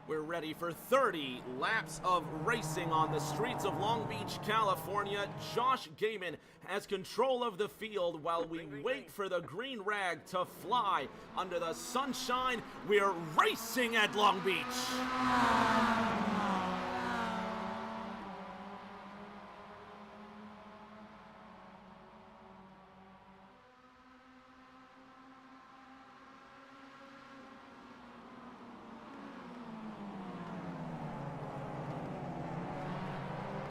We're ready for 30 laps of racing on the streets of Long Beach, California. Josh Gaiman has control of the field while we wait for the green rag to fly under the sunshine. We're racing at Long Beach.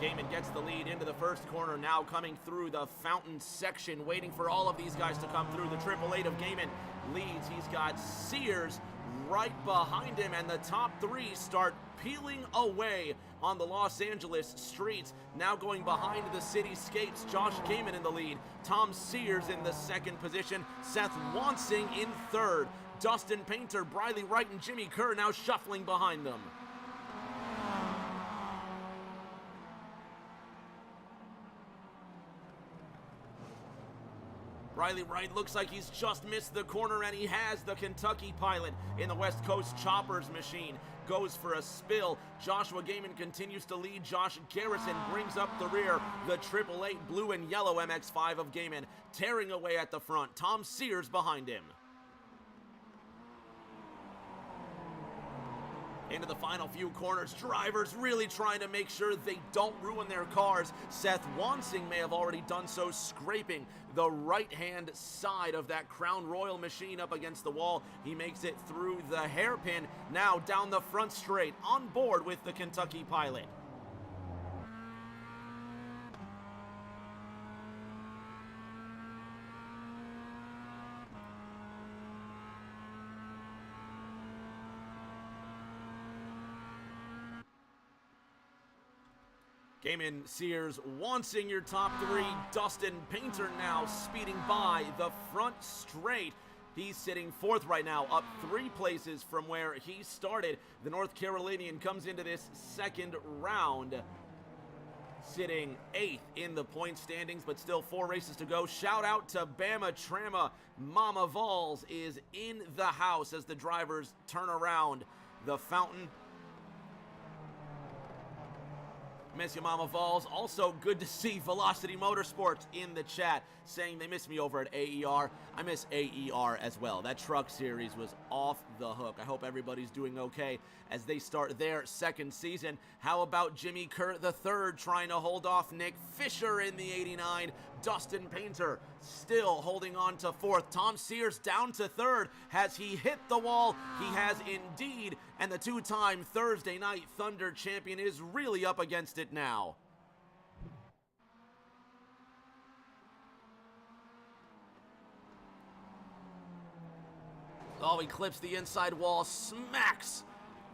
Gaiman gets the lead into the first corner, now coming through the fountain section, waiting for all of these guys to come through. The 888 of Gaiman leads. He's got Sears right behind him, and the top three start peeling away on the Los Angeles streets. Now going behind the cityscapes, Josh Gaiman in the lead, Tom Sears in the second position, Seth Wansing in third, Dustin Painter, Briley Wright, and Jimmy Kerr now shuffling behind them. Riley Wright looks like he's just missed the corner, and he has. The Kentucky pilot in the West Coast Choppers machine goes for a spill. Joshua Gaiman continues to lead. Josh Garrison brings up the rear. The 888 blue and yellow MX-5 of Gaiman tearing away at the front. Tom Sears behind him. into the final few corners. Drivers really trying to make sure they don't ruin their cars. Seth Wansing may have already done so, scraping the right-hand side of that Crown Royal machine up against the wall. He makes it through the hairpin, now down the front straight, on board with the Kentucky pilot. Gaiman, Sears, Wansing your top three. Dustin Painter now speeding by the front straight. He's sitting fourth right now, up 3 places from where he started. The North Carolinian comes into this second round sitting 8th in the point standings, but still 4 races to go. Shout out to Bama Trama. Mama Vols is in the house as the drivers turn around the fountain. Miss you, Mama Vols. Also good to see Velocity Motorsports in the chat saying they miss me over at AER. I miss AER as well. That truck series was off the hook. I hope everybody's doing okay as they start their second season. How about Jimmy Kerr III trying to hold off Nick Fisher in the 89? Dustin Painter still holding on to fourth. Tom Sears down to third. Has he hit the wall? He has indeed, and the 2-time Thursday Night Thunder champion is really up against it now. Oh, he clips the inside wall, smacks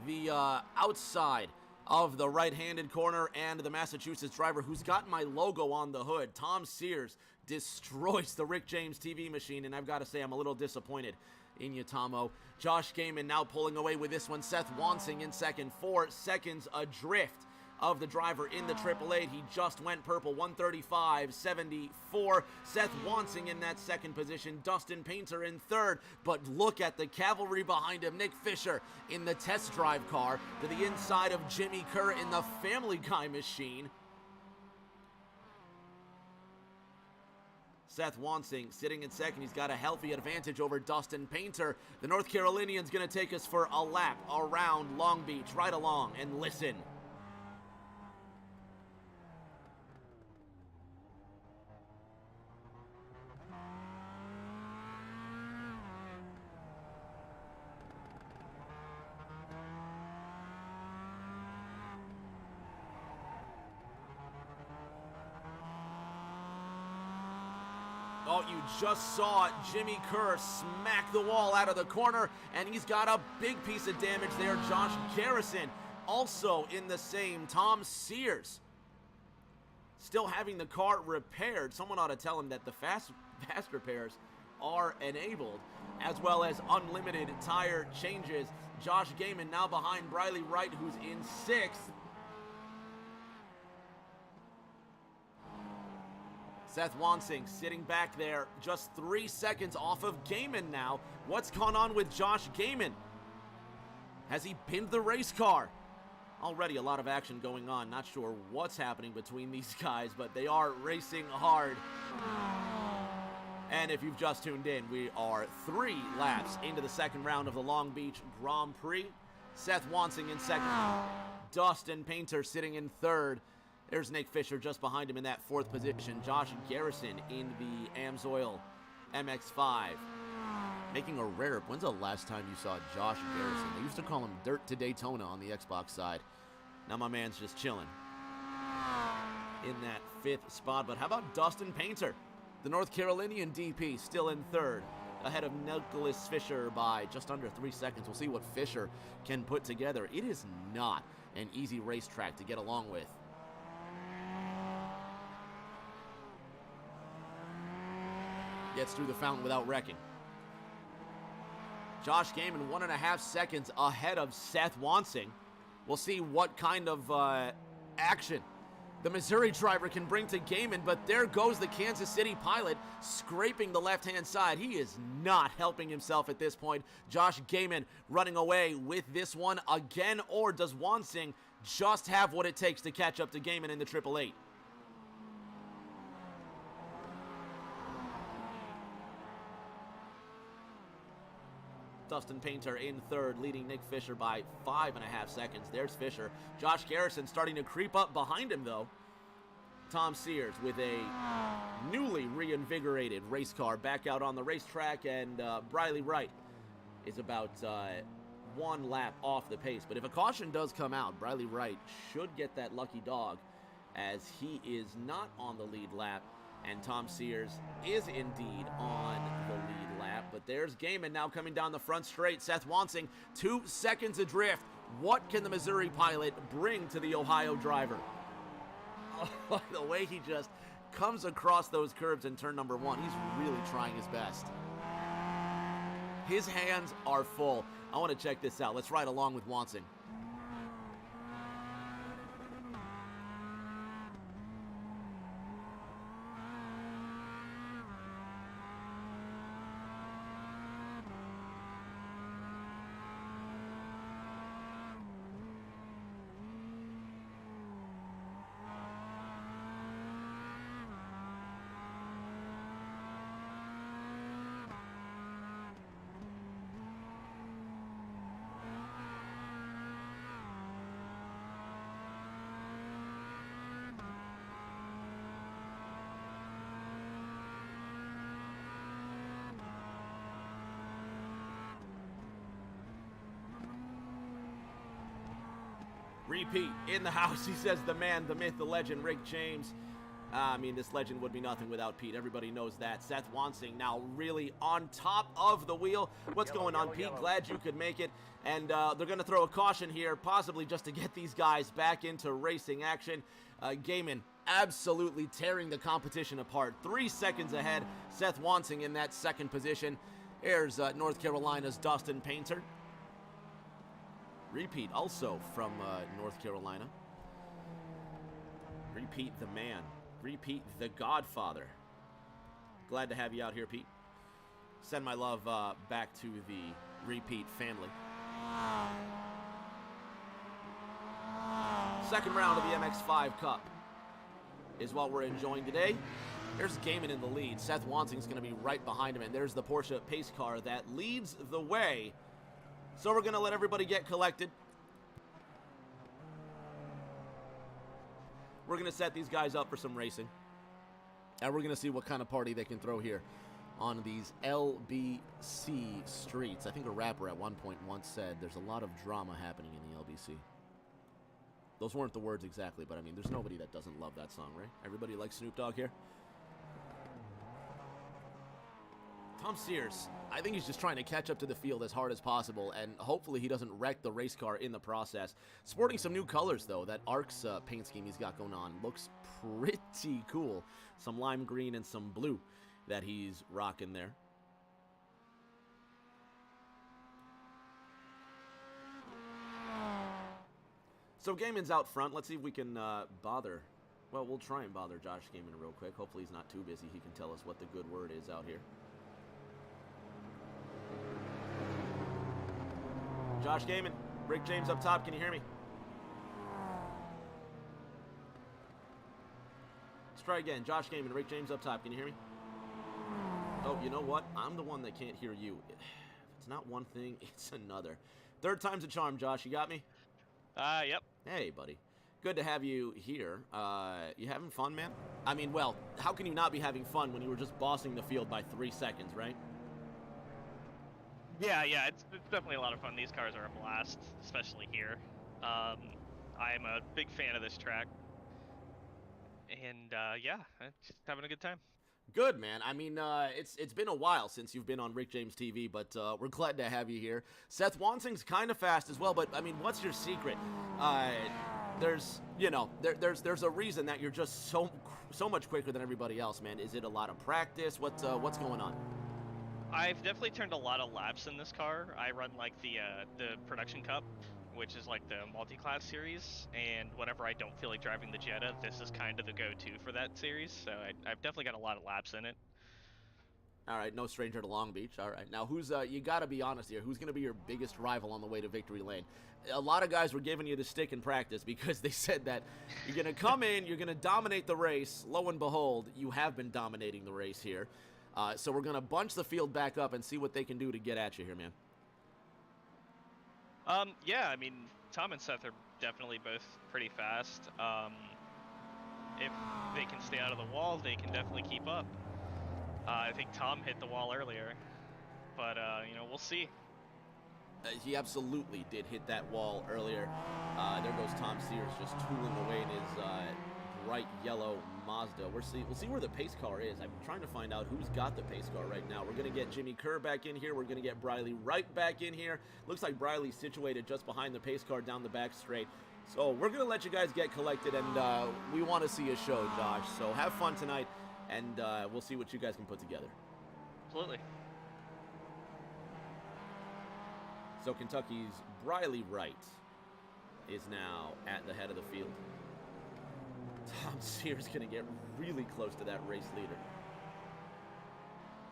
the outside of the right-handed corner, and the Massachusetts driver who's got my logo on the hood, Tom Sears, destroys the Rick James TV machine, and I've got to say I'm a little disappointed in you, Tomo. Josh Gaiman now pulling away with this one. Seth Wansing in second, 4 seconds adrift of the driver in the Triple Eight. He just went purple, 135.74. Seth Wansing in that second position. Dustin Painter in third. But look at the cavalry behind him. Nick Fisher in the test drive car to the inside of Jimmy Kerr in the Family Guy machine. Seth Wansing sitting in second. He's got a healthy advantage over Dustin Painter. The North Carolinian's going to take us for a lap around Long Beach. Right along and listen. Oh, you just saw Jimmy Kerr smack the wall out of the corner, and he's got a big piece of damage there. Josh Garrison also in the same. Tom Sears still having the car repaired. Someone ought to tell him that the fast repairs are enabled, as well as unlimited tire changes. Josh Gaiman now behind Briley Wright, who's in 6th. Seth Wansing sitting back there, just 3 seconds off of Gaiman now. What's gone on with Josh Gaiman? Has he pinned the race car? Already a lot of action going on. Not sure what's happening between these guys, but they are racing hard. And if you've just tuned in, we are 3 laps into the second round of the Long Beach Grand Prix. Seth Wansing in second. Dustin Painter sitting in third. There's Nick Fisher just behind him in that 4th position. Josh Garrison in the Amsoil MX-5. Making a rare. When's the last time you saw Josh Garrison? They used to call him Dirt to Daytona on the Xbox side. Now my man's just chilling in that 5th spot. But how about Dustin Painter? The North Carolinian DP still in 3rd. Ahead of Nicholas Fisher by just under 3 seconds. We'll see what Fisher can put together. It is not an easy racetrack to get along with. Gets through the fountain without wrecking. Josh Gaiman 1.5 seconds ahead of Seth Wansing. We'll see what kind of action the Missouri driver can bring to Gaiman, but there goes the Kansas City pilot scraping the left-hand side. He is not helping himself at this point. Josh Gaiman running away with this one again, or does Wansing just have what it takes to catch up to Gaiman in the Triple Eight? Dustin Painter in third, leading Nick Fisher by 5.5 seconds. There's Fisher. Josh Garrison starting to creep up behind him, though. Tom Sears with a newly reinvigorated race car back out on the racetrack, and Briley Wright is about 1 lap off the pace. But if a caution does come out, Briley Wright should get that lucky dog, as he is not on the lead lap, and Tom Sears is indeed on the lead lap. But there's Gaiman now coming down the front straight. Seth Wansing 2 seconds adrift. What can the Missouri pilot bring to the Ohio driver? Oh, the way he just comes across those curves in turn number 1, he's really trying his best. His hands are full. I want to check this out. Let's ride along with Wansing. Repeat in the house, he says, the man, the myth, the legend, Rick James. I mean, this legend would be nothing without Pete. Everybody knows that. Seth Wansing now really on top of the wheel. What's going on, Pete? Glad you could make it. And they're going to throw a caution here, possibly just to get these guys back into racing action. Gaiman absolutely tearing the competition apart. 3 seconds ahead. Seth Wansing in that second position. Here's North Carolina's Dustin Painter. Repeat also from North Carolina. Repeat the man. Repeat the Godfather. Glad to have you out here, Pete. Send my love back to the Repeat family. Second round of the MX-5 Cup is what we're enjoying today. There's Gaiman in the lead. Seth Wansing's going to be right behind him, and there's the Porsche pace car that leads the way. So we're going to let everybody get collected. We're going to set these guys up for some racing. And we're going to see what kind of party they can throw here on these LBC streets. I think a rapper at one point once said there's a lot of drama happening in the LBC. Those weren't the words exactly, but I mean, there's nobody that doesn't love that song, right? Everybody likes Snoop Dogg here? Tom Sears, I think he's just trying to catch up to the field as hard as possible, and hopefully he doesn't wreck the race car in the process. Sporting some new colors, though. That ARC's paint scheme he's got going on looks pretty cool. Some lime green and some blue that he's rocking there. So Gaiman's out front. Let's see if we can bother. Well, we'll try and bother Josh Gaiman real quick. Hopefully he's not too busy. He can tell us what the good word is out here. Josh Gaiman, Rick James up top, can you hear me? Let's try again. Josh Gaiman, Rick James up top, can you hear me? Oh, you know what? I'm the one that can't hear you. If it's not one thing, it's another. Third time's a charm, Josh. You got me? Yep. Hey, buddy. Good to have you here. You having fun, man? I mean, well, how can you not be having fun when you were just bossing the field by 3 seconds, right? Yeah, it's definitely a lot of fun. These cars are a blast, especially here. I'm a big fan of this track. And, yeah, just having a good time. Good, man. I mean, it's been a while since you've been on Rick James TV, but we're glad to have you here. Seth Wansing's kind of fast as well, but, I mean, what's your secret? There's a reason that you're just so much quicker than everybody else, man. Is it a lot of practice? What's going on? I've definitely turned a lot of laps in this car. I run like the Production Cup, which is like the multi-class series, and whenever I don't feel like driving the Jetta, this is kind of the go-to for that series, so I've definitely got a lot of laps in it. All right, no stranger to Long Beach. All right, now who's you got to be honest here. Who's going to be your biggest rival on the way to victory lane? A lot of guys were giving you the stick in practice because they said that you're going to come in, you're going to dominate the race. Lo and behold, you have been dominating the race here. So we're going to bunch the field back up and see what they can do to get at you here, man. Yeah, I mean, Tom and Seth are definitely both pretty fast. If they can stay out of the wall, they can definitely keep up. I think Tom hit the wall earlier, but we'll see. He absolutely did hit that wall earlier. There goes Tom Sears just tooling away in his bright yellow Mazda. We'll see where the pace car is. I'm trying to find out who's got the pace car right now. We're going to get Jimmy Kerr back in here. We're going to get Briley right back in here. Looks like Briley's situated just behind the pace car down the back straight. So we're going to let you guys get collected, and we want to see a show, Josh. So have fun tonight, and we'll see what you guys can put together. Absolutely. So Kentucky's Briley Wright is now at the head of the field. Tom Sears going to get really close to that race leader.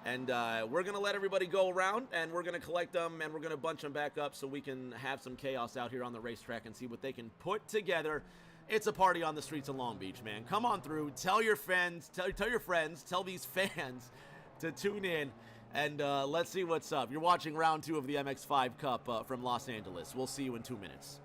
And we're going to let everybody go around, and we're going to collect them, and we're going to bunch them back up so we can have some chaos out here on the racetrack and see what they can put together. It's a party on the streets of Long Beach, man. Come on through. Tell your friends, tell your friends, tell these fans to tune in. And let's see what's up. You're watching round 2 of the MX-5 Cup from Los Angeles. We'll see you in 2 minutes.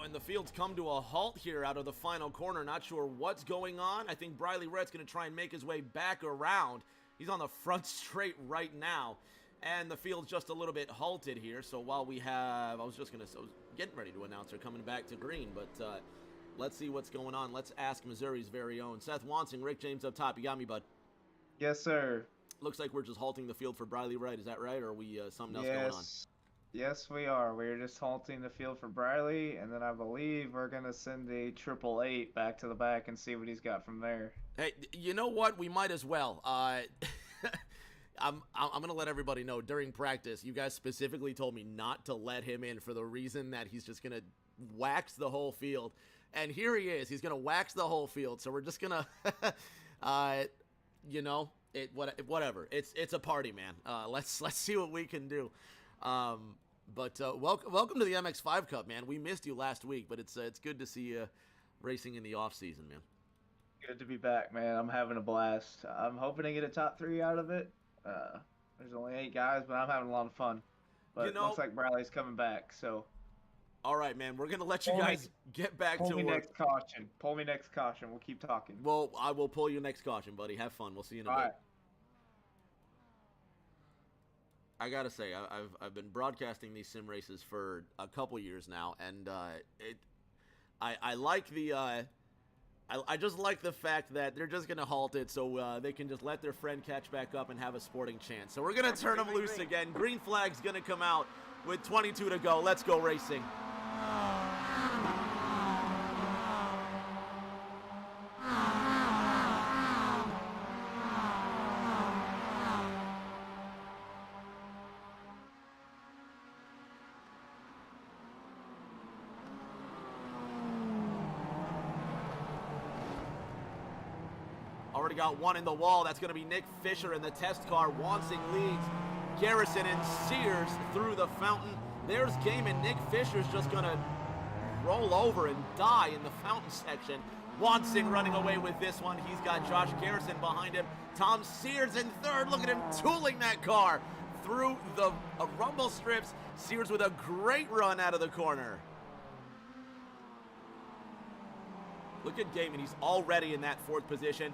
And the field's come to a halt here out of the final corner. Not sure what's going on. I think Briley Rhett's going to try and make his way back around. He's on the front straight right now. And the field's just a little bit halted here. So while we have, I was getting ready to announce her coming back to green. But let's see what's going on. Let's ask Missouri's very own Seth Wansing, Rick James up top. You got me, bud? Yes, sir. Looks like we're just halting the field for Briley Wright. Is that right? Or are we something else going on? Yes, we are. We're just halting the field for Briley, and then I believe we're going to send a 888 back to the back and see what he's got from there. Hey, you know what? We might as well. I'm gonna let everybody know during practice. You guys specifically told me not to let him in for the reason that he's just gonna wax the whole field, and here he is. He's gonna wax the whole field. So we're just gonna, you know, whatever. It's a party, man. Let's see what we can do. But welcome to the MX5 Cup, man. We missed you last week, but it's good to see you racing in the off season, man. Good to be back, man. I'm having a blast. I'm hoping to get a top 3 out of it. There's only 8 guys, but I'm having a lot of fun. But it looks like Bradley's coming back, so. All right, man. We're going to let you guys get back to work. Pull me next caution. Pull me next caution. We'll keep talking. Well, I will pull you next caution, buddy. Have fun. We'll see you in a bit. Right. I got to say, I've been broadcasting these sim races for a couple years now, and I like the... I just like the fact that they're just going to halt it so they can just let their friend catch back up and have a sporting chance. So we're going to turn them loose again. Green flag's going to come out with 22 to go. Let's go racing. Already got one in the wall. That's going to be Nick Fisher in the test car. Wansing leads. Garrison and Sears through the fountain. There's Gaiman. Nick Fisher's just going to roll over and die in the fountain section. Wansing running away with this one. He's got Josh Garrison behind him. Tom Sears in third. Look at him tooling that car through the rumble strips. Sears with a great run out of the corner. Look at Gaiman. He's already in that 4th position.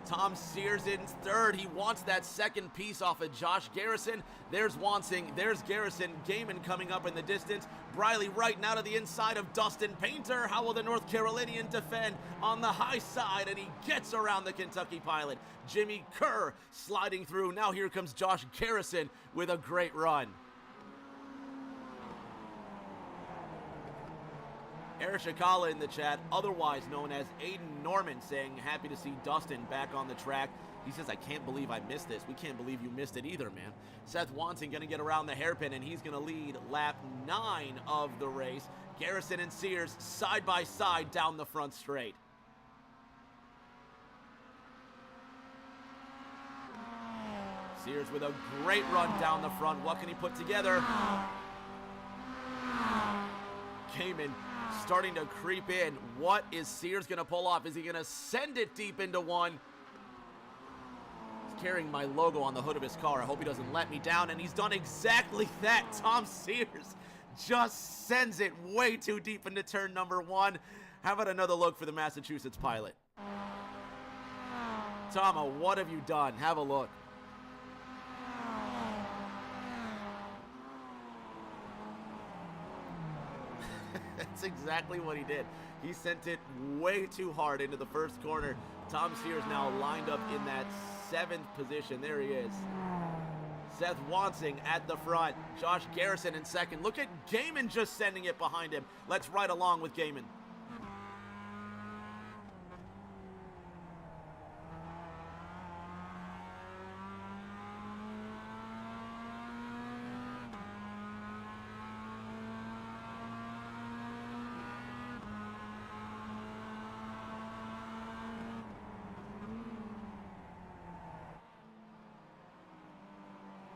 Tom Sears in third. He wants that second piece off of Josh Garrison. There's Wansing. There's Garrison. Gaiman coming up in the distance. Briley right now to the inside of Dustin Painter. How will the North Carolinian defend on the high side? And he gets around the Kentucky pilot. Jimmy Kerr sliding through. Now here comes Josh Garrison with a great run. Eric Shakala in the chat, otherwise known as Aiden Norman, saying happy to see Dustin back on the track. He says, I can't believe I missed this. We can't believe you missed it either, man. Seth Wansing going to get around the hairpin, and he's going to lead lap 9 of the race. Garrison and Sears side by side down the front straight. Sears with a great run down the front. What can he put together? Gaiman starting to creep in. What is Sears going to pull off? Is he going to send it deep into one? He's carrying my logo on the hood of his car. I hope he doesn't let me down, and he's done exactly that. Tom Sears just sends it way too deep into turn number 1. How about another look for the Massachusetts pilot? Tama, what have you done? Have a look. That's exactly what he did. He sent it way too hard into the first corner. Tom Sears now lined up in that 7th position. There he is. Seth Wansing at the front. Josh Garrison in second. Look at Gaiman just sending it behind him. Let's ride along with Gaiman.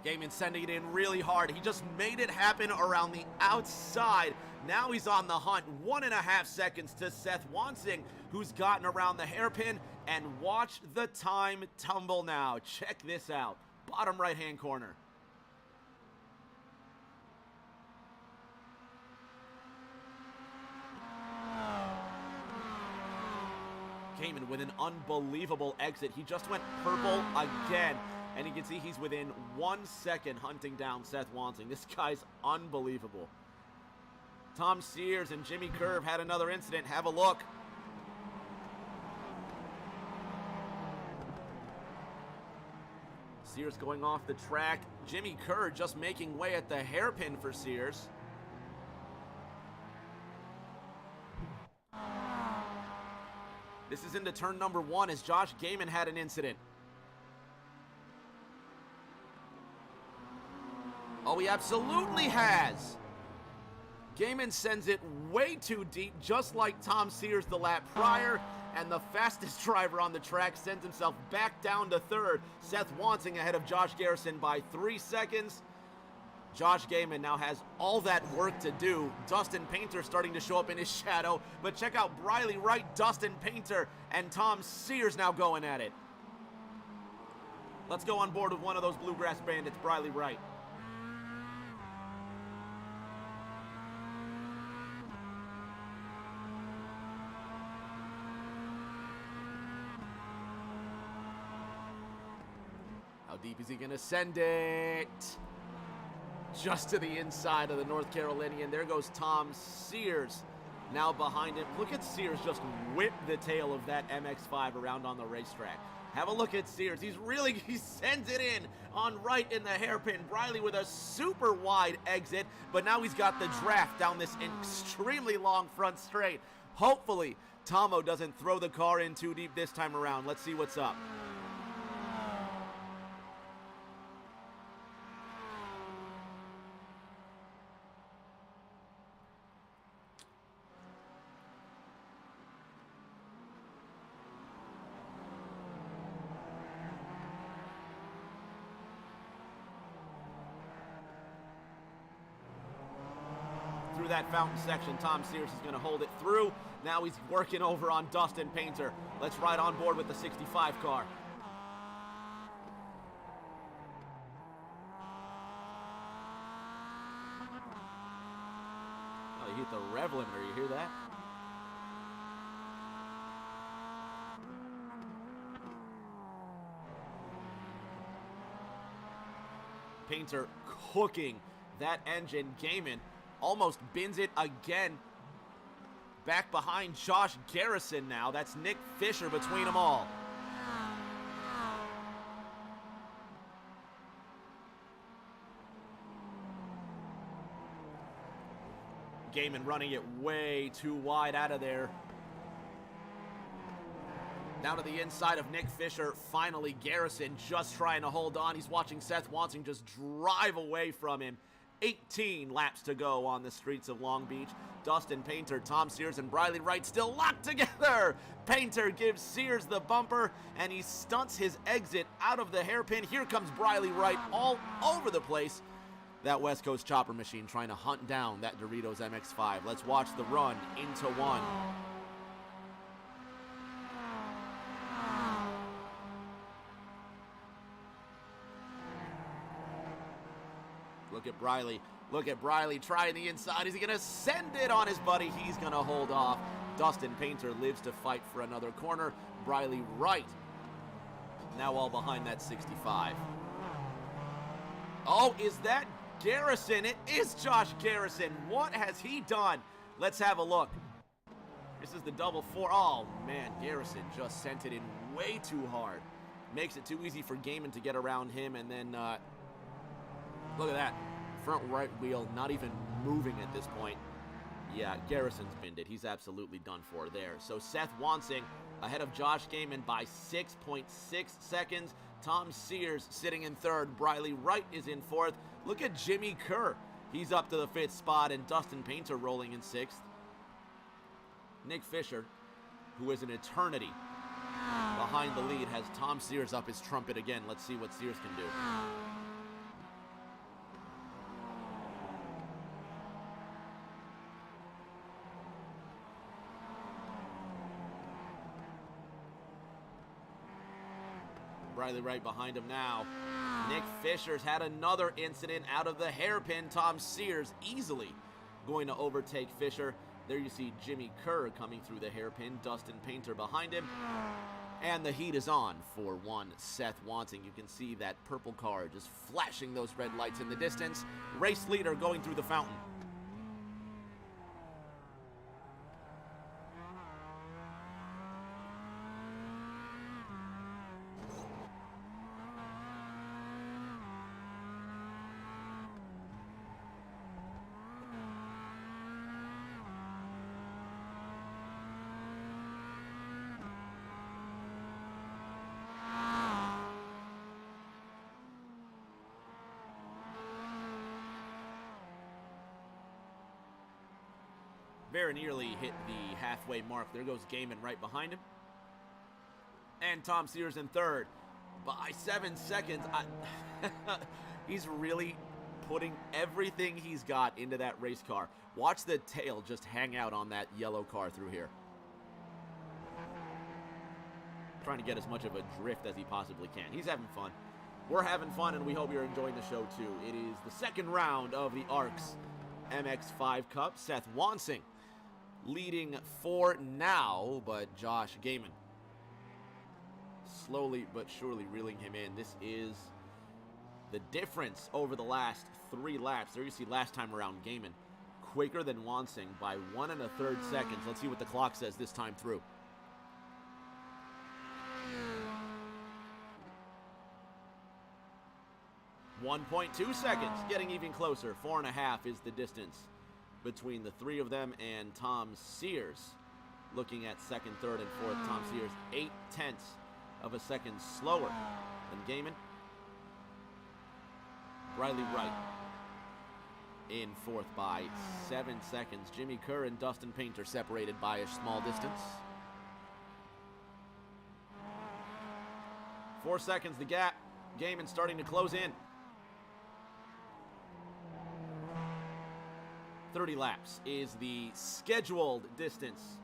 Gaiman sending it in really hard. He just made it happen around the outside. Now he's on the hunt. 1.5 seconds to Seth Wansing, who's gotten around the hairpin. And watch the time tumble now. Check this out. Bottom right-hand corner. Gaiman with an unbelievable exit. He just went purple again. And you can see he's within 1 second hunting down Seth Wansing. This guy's unbelievable. Tom Sears and Jimmy Kerr had another incident. Have a look. Sears going off the track. Jimmy Kerr just making way at the hairpin for Sears. This is into turn number 1 as Josh Gaiman had an incident. Oh, he absolutely has. Gaiman sends it way too deep, just like Tom Sears the lap prior, and the fastest driver on the track sends himself back down to third. Seth Wanting ahead of Josh Garrison by 3 seconds. Josh Gaiman now has all that work to do. Dustin Painter starting to show up in his shadow, but check out Briley Wright, Dustin Painter, and Tom Sears now going at it. Let's go on board with one of those Bluegrass Bandits, Briley Wright. How deep is he gonna send it? Just to the inside of the North Carolinian. There goes Tom Sears now behind him. Look at Sears just whip the tail of that MX-5 around on the racetrack. Have a look at Sears. He sends it in on right in the hairpin. Briley with a super wide exit, but now he's got the draft down this extremely long front straight. Hopefully, Tomo doesn't throw the car in too deep this time around. Let's see what's up. Through that fountain section, Tom Sears is going to hold it through. Now he's working over on Dustin Painter. Let's ride on board with the 65 car. Oh, he hit the rev limiter. You hear that? Painter cooking that engine. Gaiman almost bins it again. Back behind Josh Garrison now. That's Nick Fisher between them all. Gaiman running it way too wide out of there. Down to the inside of Nick Fisher. Finally, Garrison just trying to hold on. He's watching Seth Wanting just drive away from him. 18 laps to go on the streets of Long Beach. Dustin Painter, Tom Sears, and Briley Wright still locked together. Painter gives Sears the bumper, and he stunts his exit out of the hairpin. Here comes Briley Wright all over the place. That West Coast chopper machine trying to hunt down that Doritos MX-5. Let's watch the run into one. Look at Briley. Look at Briley trying the inside. Is he going to send it on his buddy? He's going to hold off. Dustin Painter lives to fight for another corner. Briley Wright now all behind that 65. Oh, is that Garrison? It is Josh Garrison. What has he done? Let's have a look. This is the double four. Oh, man, Garrison just sent it in way too hard. Makes it too easy for Gaiman to get around him, and then look at that. Front right wheel not even moving at this point. Yeah, Garrison's binned it. He's absolutely done for there. So Seth Wanting ahead of Josh Gaiman by 6.6 seconds. Tom Sears sitting in third. Briley Wright is in fourth. Look at Jimmy Kerr. He's up to the fifth spot, and Dustin Painter rolling in sixth. Nick Fisher, who is an eternity behind the lead, has Tom Sears up his trumpet again. Let's see what Sears can do. Briley Wright behind him now. Nick Fisher's had another incident out of the hairpin. Tom Sears easily going to overtake Fisher. There you see Jimmy Kerr coming through the hairpin. Dustin Painter behind him. And the heat is on for one Seth Wanting. You can see that purple car just flashing those red lights in the distance. Race leader going through the fountain. Very nearly hit the halfway mark. There goes Gaiman right behind him. And Tom Sears in third by 7 seconds. He's really putting everything he's got into that race car. Watch the tail just hang out on that yellow car through here. Trying to get as much of a drift as he possibly can. He's having fun. We're having fun, and we hope you're enjoying the show, too. It is the second round of the ARCS MX-5 Cup. Seth Wansing leading for now, but Josh Gaiman slowly but surely reeling him in. This is the difference over the last 3 laps. There you see last time around Gaiman quicker than Wansing by 1 1/3 seconds. Let's see what the clock says this time through. .2 seconds, getting even closer. 4.5 is the distance between the 3 of them, and Tom Sears looking at second, third, and fourth. Tom Sears 0.8 of a second slower than Gaiman. Riley Wright in fourth by 7 seconds. Jimmy Kerr and Dustin Painter separated by a small distance. 4 seconds the gap. Gaiman starting to close in. 30 laps is the scheduled distance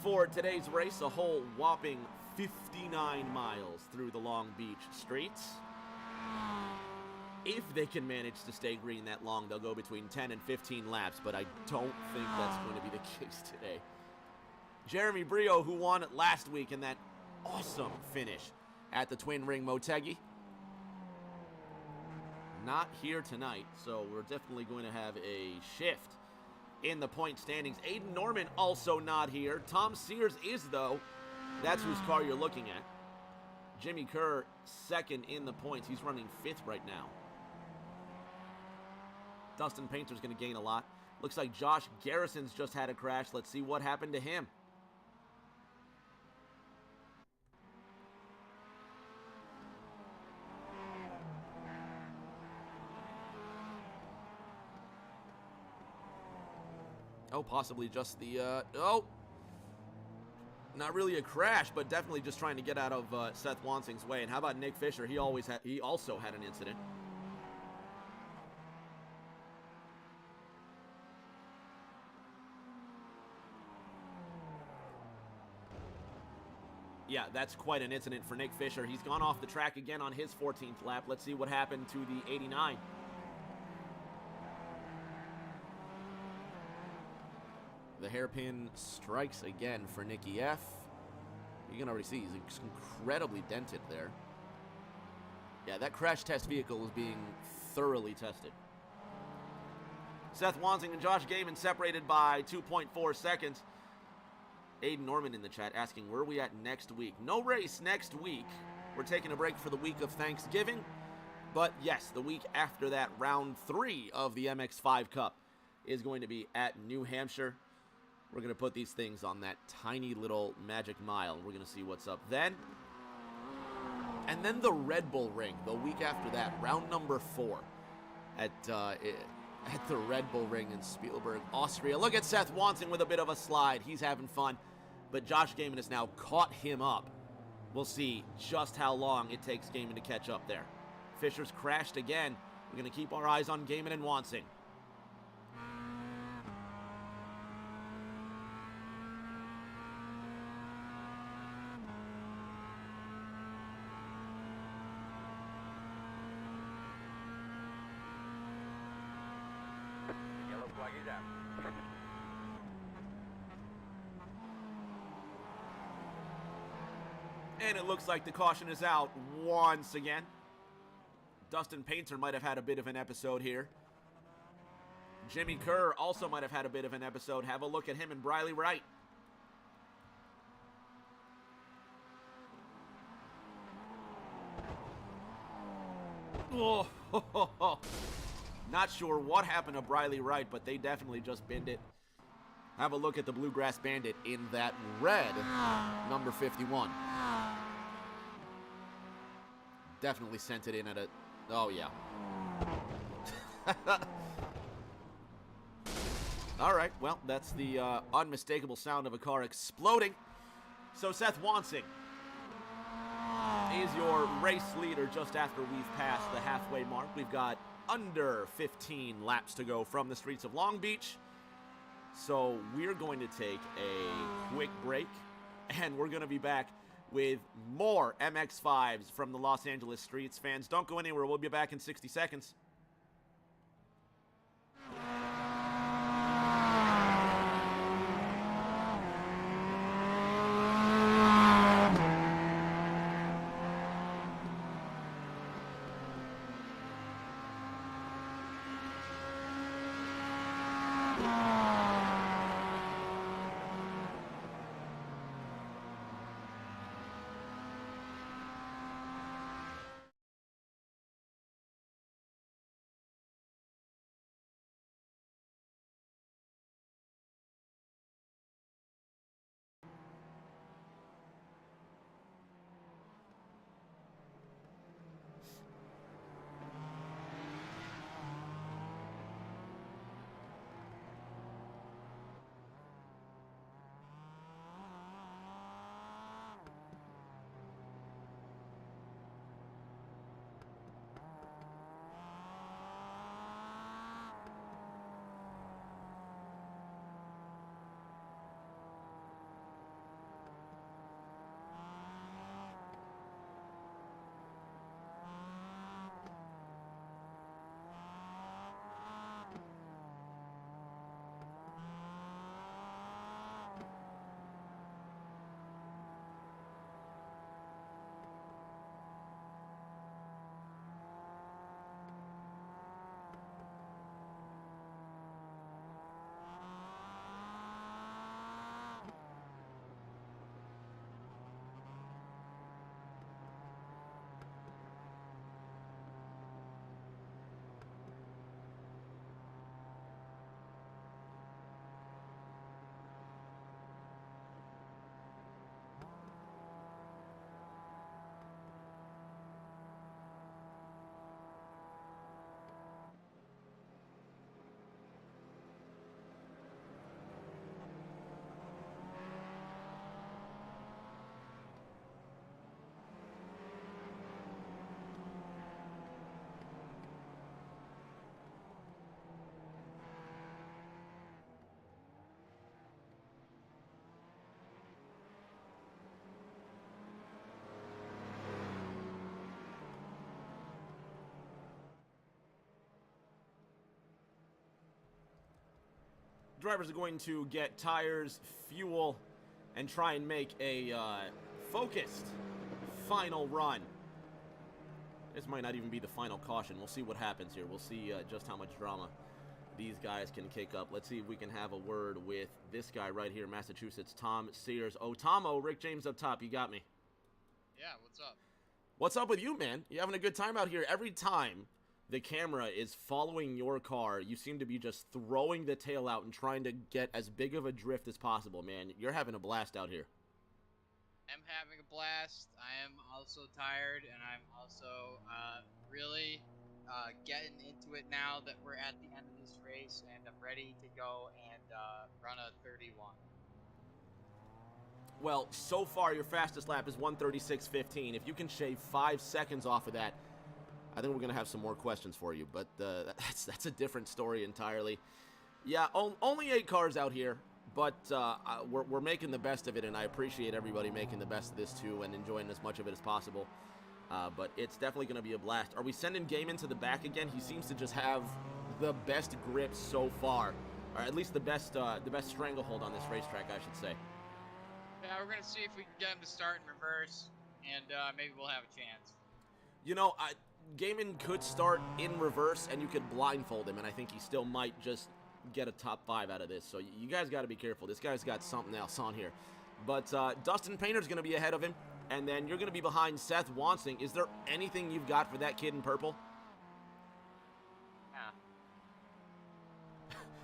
for today's race. A whole whopping 59 miles through the Long Beach streets. If they can manage to stay green that long, they'll go between 10 and 15 laps, but I don't think that's going to be the case today. Jeremy Brio, who won last week in that awesome finish at the Twin Ring Motegi, not here tonight, so we're definitely going to have a shift in the point standings. Aiden Norman also not here. Tom Sears is, though. That's whose car you're looking at. Jimmy Kerr second in the points. He's running 5th right now. Dustin Painter's going to gain a lot. Looks like Josh Garrison's just had a crash. Let's see what happened to him. Oh, possibly just the, not really a crash, but definitely just trying to get out of Seth Wansing's way. And how about Nick Fisher? He also had an incident. Yeah, that's quite an incident for Nick Fisher. He's gone off the track again on his 14th lap. Let's see what happened to the 89. The hairpin strikes again for Nicky F. You can already see he's incredibly dented there. Yeah, that crash test vehicle is being thoroughly tested. Seth Wansing and Josh Gaiman separated by 2.4 seconds. Aiden Norman in the chat asking, where are we at next week? No race next week. We're taking a break for the week of Thanksgiving. But yes, the week after that, round 3 of the MX-5 Cup is going to be at New Hampshire. We're going to put these things on that tiny little Magic Mile. We're going to see what's up then. And then the Red Bull Ring, the week after that, round number 4 at the Red Bull Ring in Spielberg, Austria. Look at Seth Wansing with a bit of a slide. He's having fun. But Josh Gaiman has now caught him up. We'll see just how long it takes Gaiman to catch up there. Fisher's crashed again. We're going to keep our eyes on Gaiman and Wansing. And it looks like the caution is out once again. Dustin Painter might have had a bit of an episode here. Jimmy Kerr also might have had a bit of an episode. Have a look at him and Riley Wright. Oh, not sure what happened to Riley Wright, but they definitely just binned it. Have a look at the Bluegrass Bandit in that red number 51. Definitely sent it in at a... Oh, yeah. All right, well, that's the unmistakable sound of a car exploding. So Seth Wansing is your race leader just after we've passed the halfway mark. We've got under 15 laps to go from the streets of Long Beach. So we're going to take a quick break, and we're going to be back with more MX-5s from the Los Angeles streets. Fans, don't go anywhere. We'll be back in 60 seconds. Drivers are going to get tires, fuel, and try and make a focused final run. This might not even be the final caution. We'll see what happens here. We'll see just how much drama these guys can kick up. Let's see if we can have a word with this guy right here, Massachusetts, Tom Sears. Oh, Tomo, Rick James up top. You got me. Yeah, what's up? What's up with you, man? You having a good time out here? Every time the camera is following your car, you seem to be just throwing the tail out and trying to get as big of a drift as possible, man. You're having a blast out here. I'm having a blast. I am also tired, and I'm also really getting into it now that we're at the end of this race, and I'm ready to go and run a 31. Well, so far your fastest lap is 1:36.15. If you can shave 5 seconds off of that, I think we're going to have some more questions for you, but that's a different story entirely. Yeah, only 8 cars out here, but we're making the best of it, and I appreciate everybody making the best of this too and enjoying as much of it as possible. But it's definitely going to be a blast. Are we sending Gaiman to the back again? He seems to just have the best grip so far, or at least the best stranglehold on this racetrack, I should say. Yeah, we're going to see if we can get him to start in reverse, and maybe we'll have a chance. You know, Gaiman could start in reverse, and you could blindfold him, and I think he still might just get a top 5 out of this. So you guys got to be careful. This guy's got something else on here. But Dustin Painter's going to be ahead of him, and then you're going to be behind Seth Wansing. Is there anything you've got for that kid in purple? Yeah.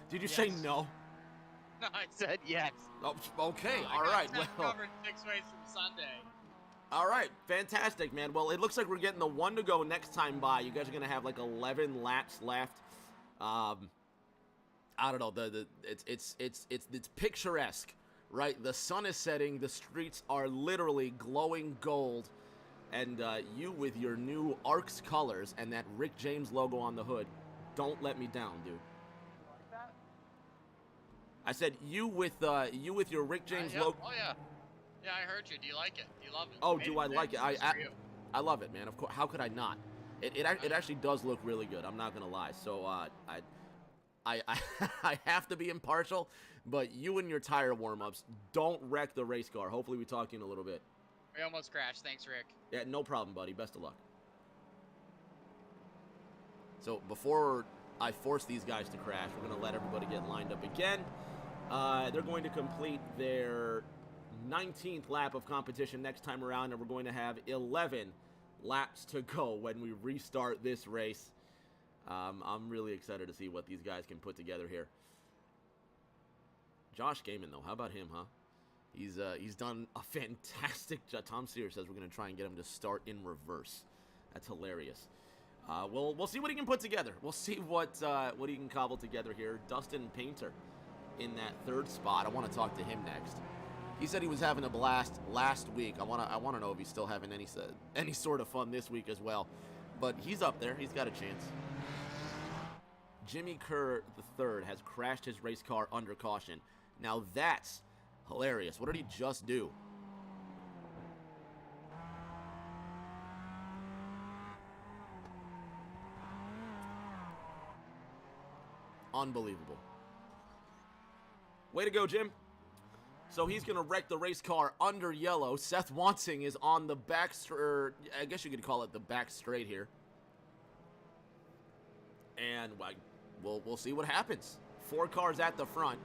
Did you say no? No, I said yes. Oh, okay, all right. I got Well, covered 6 ways from Sunday. all right, fantastic, man. Well, it looks like we're getting the 1 to go next time by. You guys are going to have like 11 laps left. I don't know, it's picturesque, right? The sun is setting, the streets are literally glowing gold, and you with your new ARCS colors and that Rick James logo on the hood, don't let me down, dude. Like that? I said you with your Rick James yeah. logo. Oh yeah. Yeah, I heard you. Do you like it? Do you love it? Oh, do I like it? Just for you. I love it, man. Of course. How could I not? It actually does look really good. I'm not gonna lie. So I have to be impartial, but you and your tire warm-ups, don't wreck the race car. Hopefully we talk to you in a little bit. We almost crashed. Thanks, Rick. Yeah, no problem, buddy. Best of luck. So before I force these guys to crash, we're gonna let everybody get lined up again. They're going to complete their 19th lap of competition next time around, and we're going to have 11 laps to go when we restart this race. I'm really excited to see what these guys can put together here. Josh Gaiman, though, how about him, huh? He's done a fantastic job. Tom Sears says we're going to try and get him to start in reverse. That's hilarious. We'll see what he can put together. We'll see what he can cobble together here. Dustin Painter in that third spot. I want to talk to him next. He said he was having a blast last week. I want to know if he's still having any sort of fun this week as well. But he's up there. He's got a chance. Jimmy Kerr III has crashed his race car under caution. Now that's hilarious. What did he just do? Unbelievable. Way to go, Jim. So he's going to wreck the race car under yellow. Seth Wansing is on the back, I guess you could call it the back straight here. And we'll see what happens. 4 cars at the front.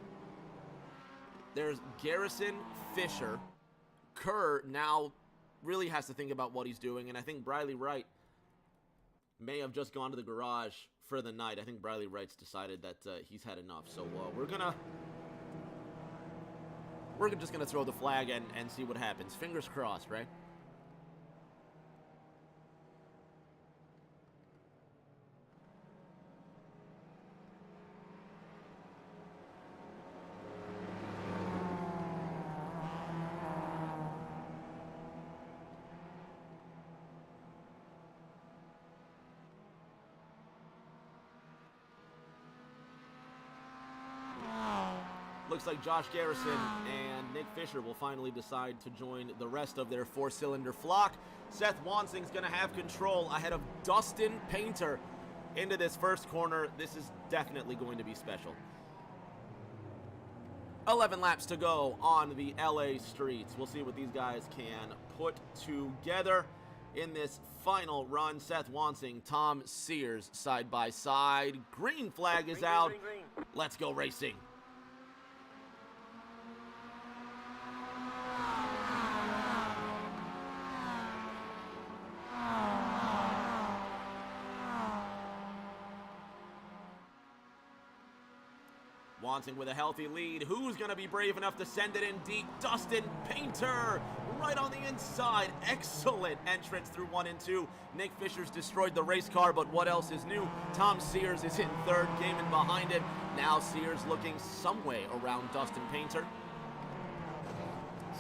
There's Garrison, Fisher. Kerr now really has to think about what he's doing, and I think Briley Wright may have just gone to the garage for the night. I think Briley Wright's decided that he's had enough. So we're just gonna throw the flag and see what happens. Fingers crossed, right? Looks like Josh Garrison and Nick Fisher will finally decide to join the rest of their 4-cylinder flock. Seth Wansing's going to have control ahead of Dustin Painter into this first corner. This is definitely going to be special. 11 laps to go on the LA streets. We'll see what these guys can put together in this final run. Seth Wansing, Tom Sears side by side. Green flag is out. Green. Let's go racing. Wansing with a healthy lead. Who's going to be brave enough to send it in deep? Dustin Painter right on the inside. Excellent entrance through 1 and 2. Nick Fisher's destroyed the race car, but what else is new? Tom Sears is in third, Gaiman behind it. Now Sears looking some way around Dustin Painter.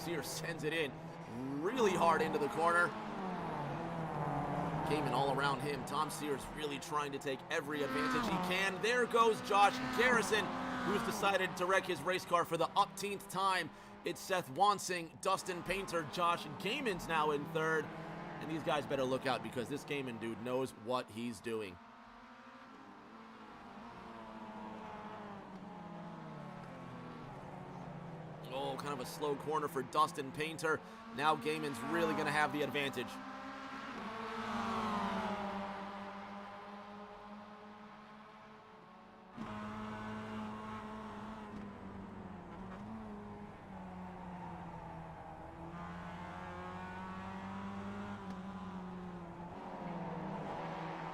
Sears sends it in really hard into the corner. Gaiman all around him. Tom Sears really trying to take every advantage he can. There goes Josh Garrison, who's decided to wreck his race car for the upteenth time. It's Seth Wansing, Dustin Painter, Josh Gaiman's now in third. And these guys better look out because this Gaiman dude knows what he's doing. Oh, kind of a slow corner for Dustin Painter. Now Gaiman's really going to have the advantage.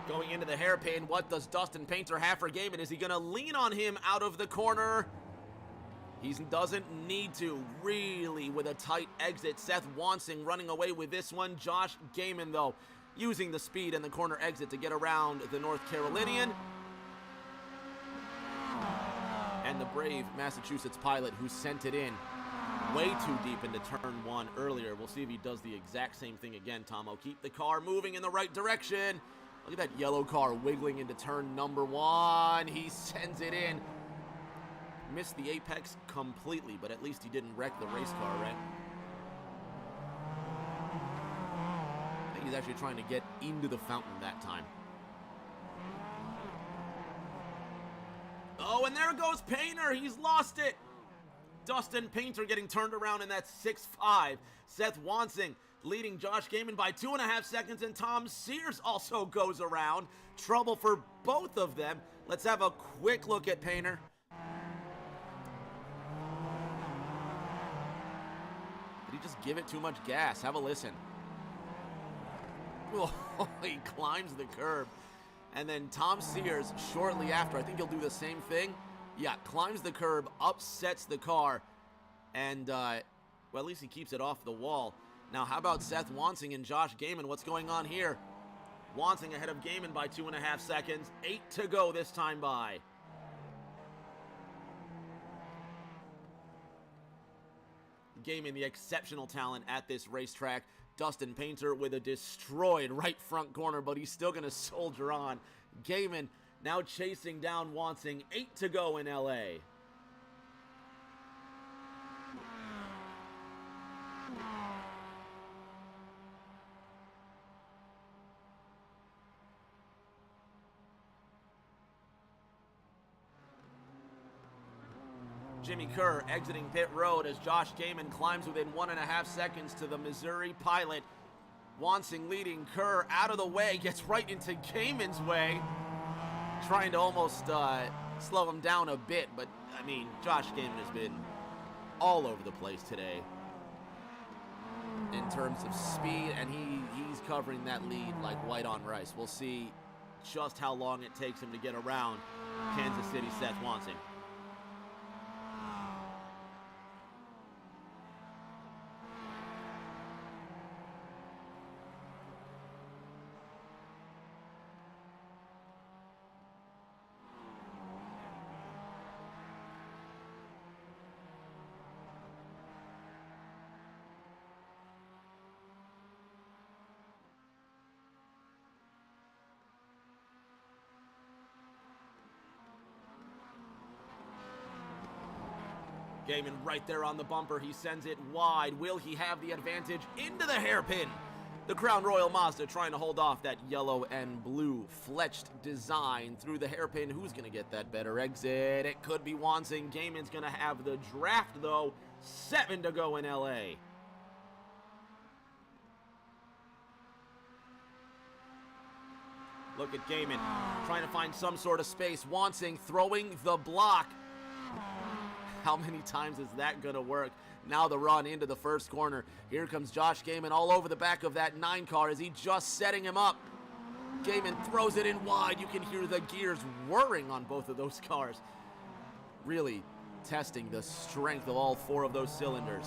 Going into the hairpin, what does Dustin Painter have for Gaiman? Is he going to lean on him out of the corner? He doesn't need to, really, with a tight exit. Seth Wansing running away with this one. Josh Gaiman, though, using the speed and the corner exit to get around the North Carolinian. and the brave Massachusetts pilot who sent it in way too deep into turn 1 earlier. We'll see if he does the exact same thing again, Tomo. Keep the car moving in the right direction. Look at that yellow car wiggling into turn number 1. He sends it in. Missed the apex completely, but at least he didn't wreck the race car, right? I think he's actually trying to get into the fountain that time. Oh, and there goes Painter. He's lost it. Dustin Painter getting turned around in that 6.5. Seth Wansing leading Josh Gaiman by 2.5 seconds, and Tom Sears also goes around. Trouble for both of them. Let's have a quick look at Painter. Did he just give it too much gas? Have a listen. Oh, he climbs the curb. And then Tom Sears, shortly after, I think he'll do the same thing. Yeah, climbs the curb, upsets the car, and, well, at least he keeps it off the wall. Now, how about Seth Wansing and Josh Gaiman? What's going on here? Wansing ahead of Gaiman by 2.5 seconds. 8 to go this time by. Gaiman, the exceptional talent at this racetrack. Dustin Painter with a destroyed right front corner, but he's still going to soldier on. Gaiman now chasing down Wansing. 8 to go in LA. Jimmy Kerr exiting pit road as Josh Gaiman climbs within 1.5 seconds to the Missouri pilot. Wansing leading, Kerr out of the way, gets right into Gaiman's way. Trying to almost slow him down a bit, but, I mean, Josh Gaiman has been all over the place today in terms of speed, and he's covering that lead like white on rice. We'll see just how long it takes him to get around Kansas City Seth Wansing. Gaiman right there on the bumper. He sends it wide. Will he have the advantage into the hairpin? The Crown Royal Mazda trying to hold off that yellow and blue fletched design through the hairpin. Who's going to get that better exit? It could be Wansing. Gaiman's going to have the draft, though. 7 to go in LA. Look at Gaiman trying to find some sort of space. Wansing throwing the block. How many times is that going to work? Now the run into the first corner. Here comes Josh Gaiman all over the back of that 9 car. Is he just setting him up? Gaiman throws it in wide. You can hear the gears whirring on both of those cars. Really testing the strength of all 4 of those cylinders.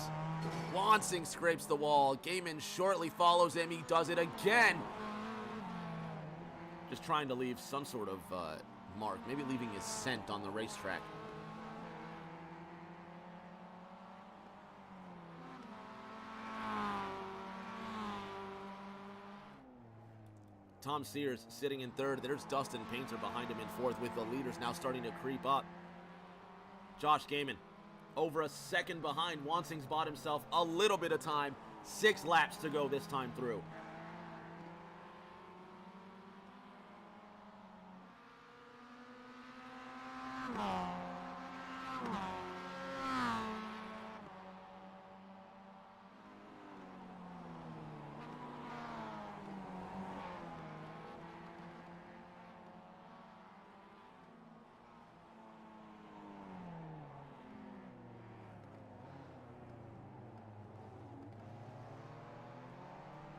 Wansing scrapes the wall. Gaiman shortly follows him. He does it again. Just trying to leave some sort of mark. Maybe leaving his scent on the racetrack. Tom Sears sitting in 3rd. There's Dustin Painter behind him in 4th, with the leaders now starting to creep up. Josh Gaiman over a second behind. Wansing's bought himself a little bit of time. 6 laps to go this time through.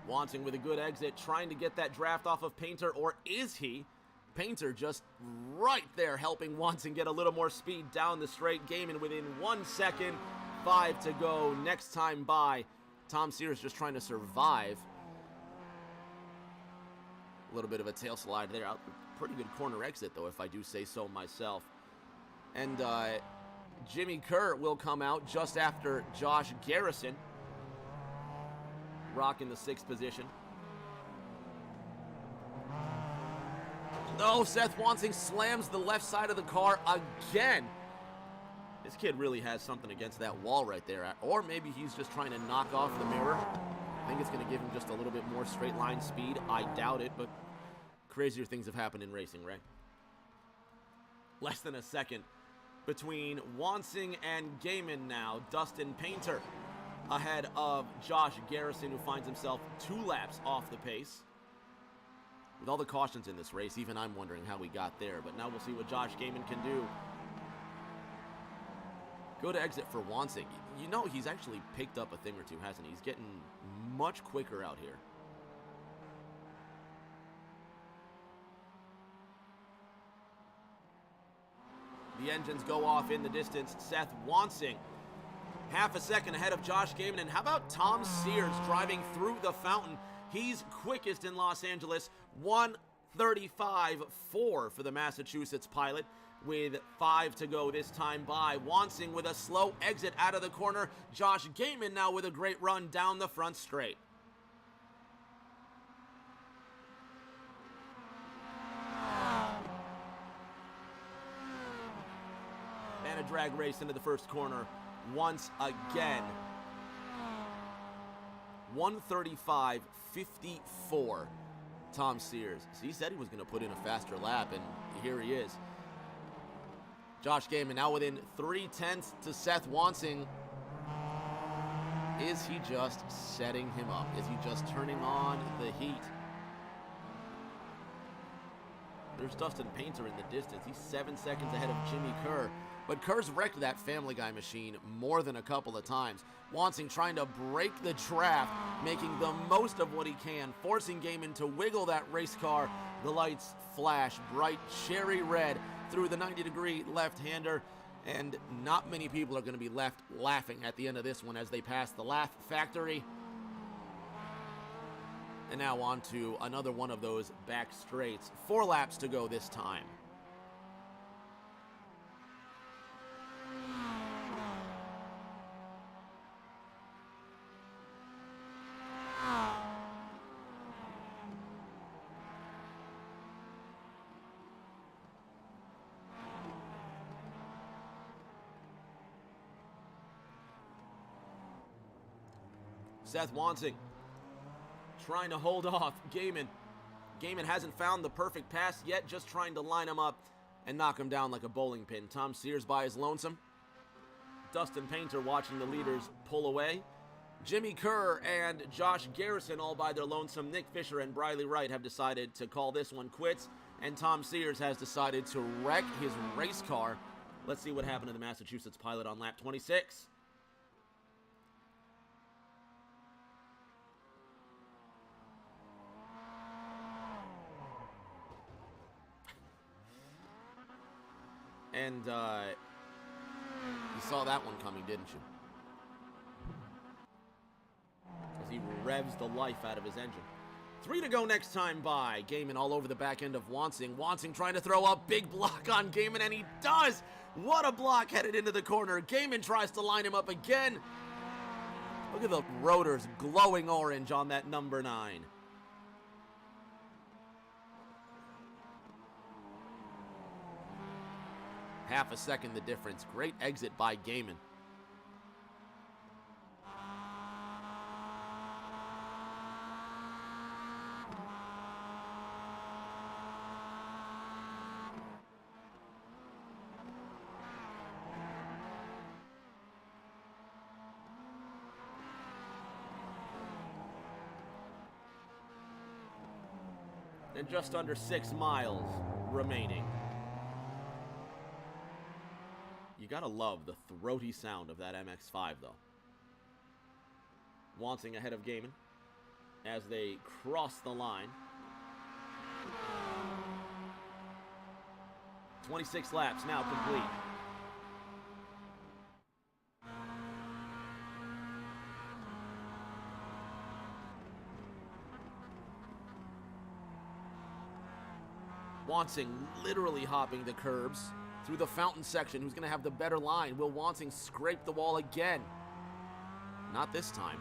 Wansing with a good exit, trying to get that draft off of Painter, or is he? Painter just right there helping Wansing get a little more speed down the straight. Gaiman within 1 second, 5 to go next time by. Tom Sears just trying to survive. A little bit of a tail slide there. Pretty good corner exit, though, if I do say so myself. And Jimmy Kerr will come out just after Josh Garrison, rocking the 6th position. No, Seth Wansing slams the left side of the car again. This kid really has something against that wall right there. Or maybe he's just trying to knock off the mirror. I think it's going to give him just a little bit more straight line speed. I doubt it, but crazier things have happened in racing, right? Less than a second between Wansing and Gaiman now. Dustin Painter ahead of Josh Garrison, who finds himself 2 laps off the pace. With all the cautions in this race, even I'm wondering how we got there. But now we'll see what Josh Gaiman can do. Good exit for Wansing. You know, he's actually picked up a thing or two, hasn't he? He's getting much quicker out here. The engines go off in the distance. Seth Wansing, half a second ahead of Josh Gaiman. And how about Tom Sears driving through the fountain? He's quickest in Los Angeles, 1:35.4 for the Massachusetts pilot, with 5 to go this time by. Wansing with a slow exit out of the corner. Josh Gaiman now with a great run down the front straight. And a drag race into the first corner once again. 1:35.54. Tom Sears. So he said he was going to put in a faster lap, and here he is. Josh Gaiman now within 0.3 to Seth Wansing. Is he just setting him up? Is he just turning on the heat? There's Dustin Painter in the distance. He's 7 seconds ahead of Jimmy Kerr. But Kerr's wrecked that Family Guy machine more than a couple of times. Wansing trying to break the draft, making the most of what he can, forcing Gaiman to wiggle that race car. The lights flash bright cherry red through the 90-degree left-hander, and not many people are going to be left laughing at the end of this one as they pass the Laugh Factory. And now on to another one of those back straights. 4 laps to go this time. Seth Wansing trying to hold off Gaiman. Gaiman hasn't found the perfect pass yet, just trying to line him up and knock him down like a bowling pin. Tom Sears by his lonesome. Dustin Painter watching the leaders pull away. Jimmy Kerr and Josh Garrison all by their lonesome. Nick Fisher and Briley Wright have decided to call this one quits, and Tom Sears has decided to wreck his race car. Let's see what happened to the Massachusetts pilot on lap 26. And you saw that one coming, didn't you? As he revs the life out of his engine. 3 to go next time by. Gaiman all over the back end of Wansing. Wansing trying to throw a big block on Gaiman, and he does! What a block headed into the corner. Gaiman tries to line him up again. Look at the rotors glowing orange on that number 9. Half a second the difference. Great exit by Gaiman. And just under 6 miles remaining. You gotta love the throaty sound of that MX-5, though. Wansing ahead of Gaiman as they cross the line. 26 laps now complete. Wansing literally hopping the curbs through the fountain section. Who's going to have the better line? Will Wansing scrape the wall again? Not this time.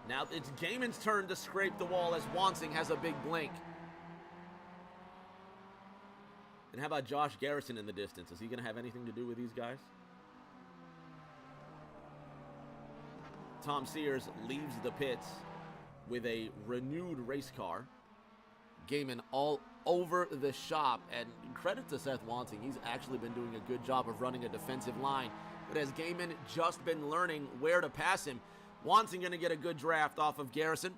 Now it's Gaiman's turn to scrape the wall as Wansing has a big blink. And how about Josh Garrison in the distance? Is he going to have anything to do with these guys? Tom Sears leaves the pits with a renewed race car. Gaiman all over the shop, and credit to Seth Wansing. He's actually been doing a good job of running a defensive line. But has Gaiman just been learning where to pass him? Wansing going to get a good draft off of Garrison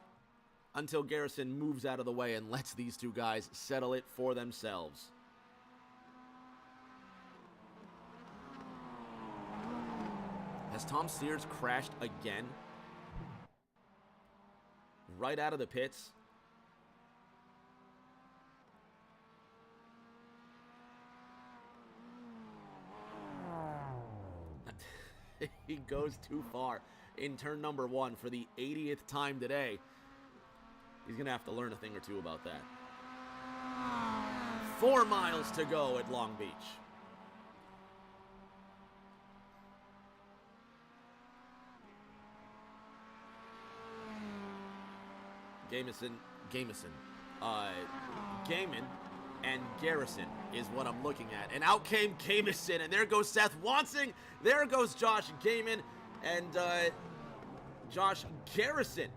until Garrison moves out of the way and lets these two guys settle it for themselves. Has Tom Sears crashed again? Right out of the pits? He goes too far in turn number 1 for the 80th time today. He's going to have to learn a thing or two about that. 4 miles to go at Long Beach. Gaiman and Garrison is what I'm looking at. And out came Gamison, and there goes Seth Wansing. There goes Josh Gaiman, and Josh Garrison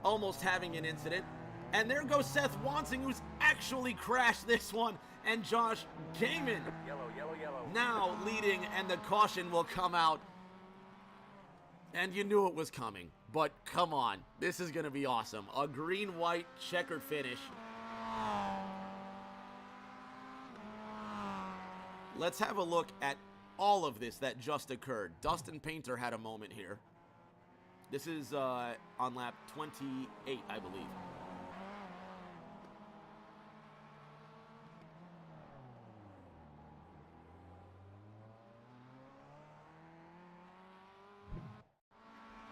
almost having an incident. And there goes Seth Wansing, who's actually crashed this one. And Josh Gaiman now leading, and the caution will come out. And you knew it was coming. But come on, this is going to be awesome. A green-white checkered finish. Let's have a look at all of this that just occurred. Dustin Painter had a moment here. This is on lap 28, I believe.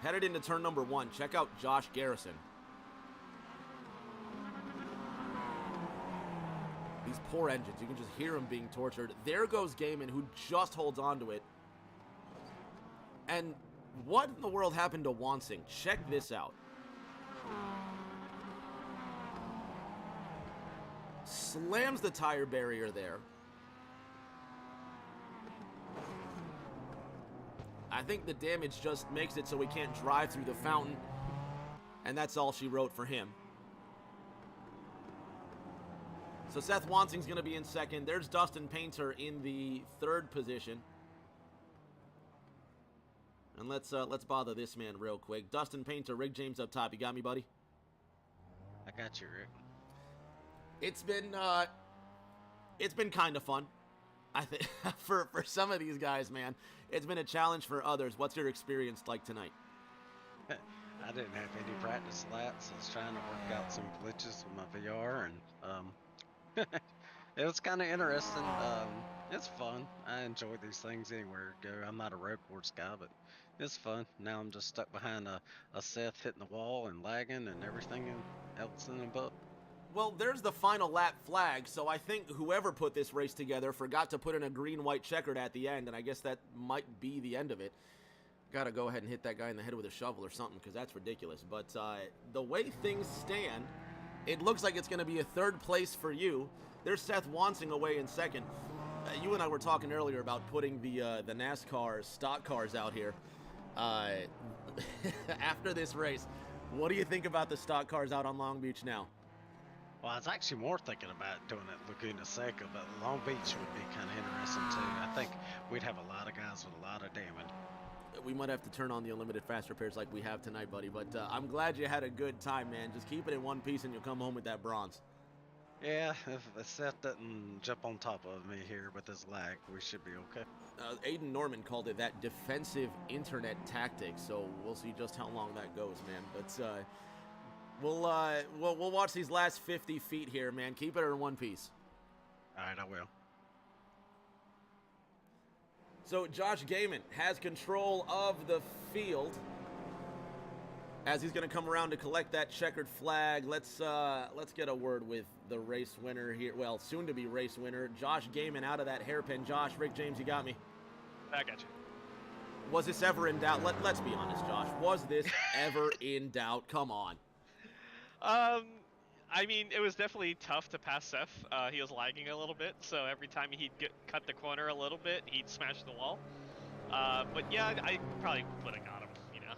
Headed into turn number 1. Check out Josh Garrison. These poor engines, you can just hear them being tortured. There goes Gaiman, who just holds on to it. And what in the world happened to Wansing? Check this out. Slams the tire barrier there. I think the damage just makes it so we can't drive through the fountain. And that's all she wrote for him. So Seth Wansing's going to be in second. There's Dustin Painter in the 3rd position. And let's bother this man real quick. Dustin Painter, Rick James up top. You got me, buddy? I got you, Rick. It's been kind of fun. I think for some of these guys, man, it's been a challenge. For others, what's your experience like tonight? I didn't have any practice laps. I was trying to work out some glitches with my VR, and it was kind of interesting. It's fun. I enjoy these things anywhere I go. I'm not a road course guy, but it's fun. Now I'm just stuck behind a Seth hitting the wall and lagging and everything else in the book. Well, there's the final lap flag, so I think whoever put this race together forgot to put in a green-white checkered at the end, and I guess that might be the end of it. Gotta go ahead and hit that guy in the head with a shovel or something, because that's ridiculous. But the way things stand, it looks like it's going to be a 3rd place for you. There's Seth Wansing away in 2nd. You and I were talking earlier about putting the NASCAR stock cars out here. After this race, what do you think about the stock cars out on Long Beach now? Well, I was actually more thinking about doing it Laguna Seca, but Long Beach would be kind of interesting too. I think we'd have a lot of guys with a lot of damage. We might have to turn on the unlimited fast repairs like we have tonight, buddy, but I'm glad you had a good time, man. Just keep it in one piece and you'll come home with that bronze. Yeah, if Seth doesn't jump on top of me here with his lag, we should be okay. Aiden Norman called it that defensive internet tactic, so we'll see just how long that goes, man. But we'll watch these last 50 feet here, man. Keep it in one piece. All right, I will. So Josh Gaiman has control of the field. As he's going to come around to collect that checkered flag, let's get a word with the race winner here. Well, soon to be race winner, Josh Gaiman out of that hairpin. Josh, Rick James, you got me. I got you. Was this ever in doubt? Let's be honest, Josh. Was this ever in doubt? Come on. I mean, it was definitely tough to pass Seth. He was lagging a little bit, so every time he'd cut the corner a little bit, he'd smash the wall. But yeah, I probably would have got him, you know.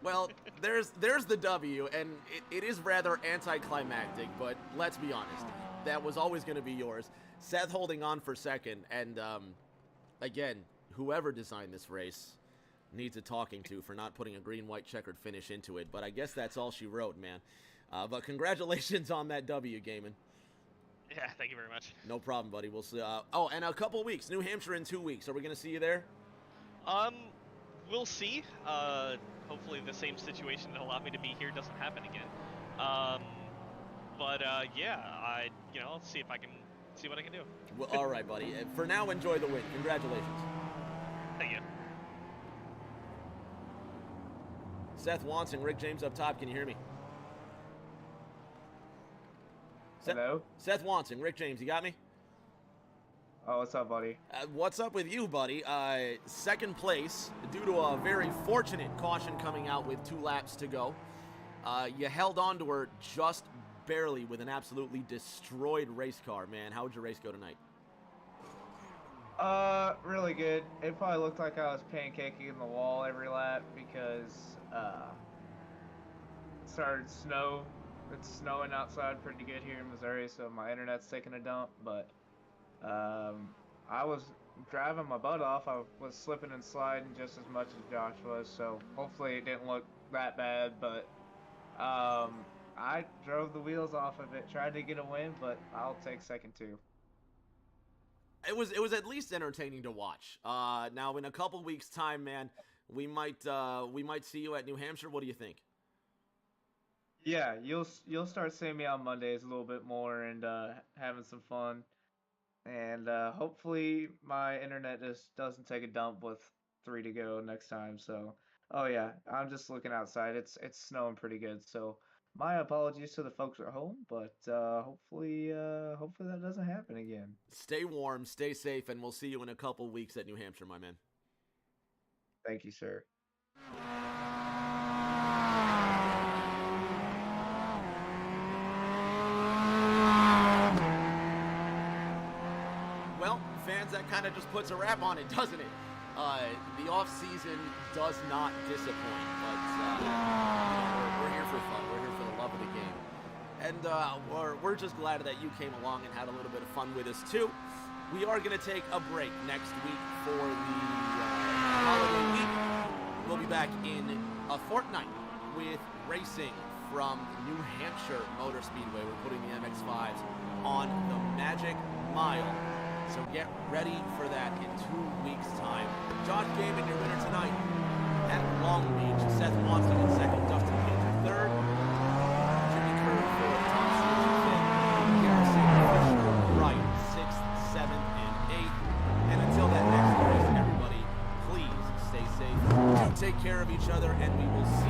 Well, there's the W, and it is rather anticlimactic, but let's be honest. That was always going to be yours. Seth holding on for second, and again, whoever designed this race needs a talking to for not putting a green-white checkered finish into it, but I guess that's all she wrote, man. But congratulations on that W, Gaiman. Yeah, thank you very much. No problem, buddy. We'll see. Oh, and a couple weeks. New Hampshire in 2 weeks. Are we going to see you there? We'll see. Hopefully the same situation that allowed me to be here doesn't happen again. Yeah, I'll see if I can see what I can do. Well, all right, buddy. For now, enjoy the win. Congratulations. Thank you. Seth Wansing, Rick James up top. Can you hear me? Hello? Seth Wansing, Rick James, you got me? Oh, what's up, buddy? What's up with you, buddy? Second place, due to a very fortunate caution coming out with 2 laps to go. You held on to her just barely with an absolutely destroyed race car, man. How would your race go tonight? Really good. It probably looked like I was pancaking in the wall every lap because, it started to snow. It's snowing outside pretty good here in Missouri, so my internet's taking a dump, but I was driving my butt off. I was slipping and sliding just as much as Josh was, so hopefully it didn't look that bad, but I drove the wheels off of it, tried to get a win, but I'll take second too. It was at least entertaining to watch. Now in a couple weeks' time, man, we might see you at New Hampshire. What do you think? Yeah, you'll start seeing me on Mondays a little bit more and having some fun. And hopefully my internet just doesn't take a dump with 3 to go next time. So, oh yeah, I'm just looking outside. It's snowing pretty good. So, my apologies to the folks at home, but hopefully that doesn't happen again. Stay warm, stay safe, and we'll see you in a couple weeks at New Hampshire, my man. Thank you, sir. Well, fans, that kind of just puts a wrap on it, doesn't it? The off-season does not disappoint, but we're here for fun. We're here for the love of the game. And we're just glad that you came along and had a little bit of fun with us, too. We are going to take a break next week for the holiday week. We'll be back in a fortnight with racing from New Hampshire Motor Speedway. We're putting the MX-5s on the Magic Mile. So get ready for that in 2 weeks' time. Josh Gaiman, your winner tonight at Long Beach. Seth Wansing in second, Dustin Painter third, Jimmy Kerr fourth, Tom Stewart fifth, Garrison Fisher Wright sixth, seventh, and eighth. And until that next race, everybody, please stay safe. Do take care of each other, and we will see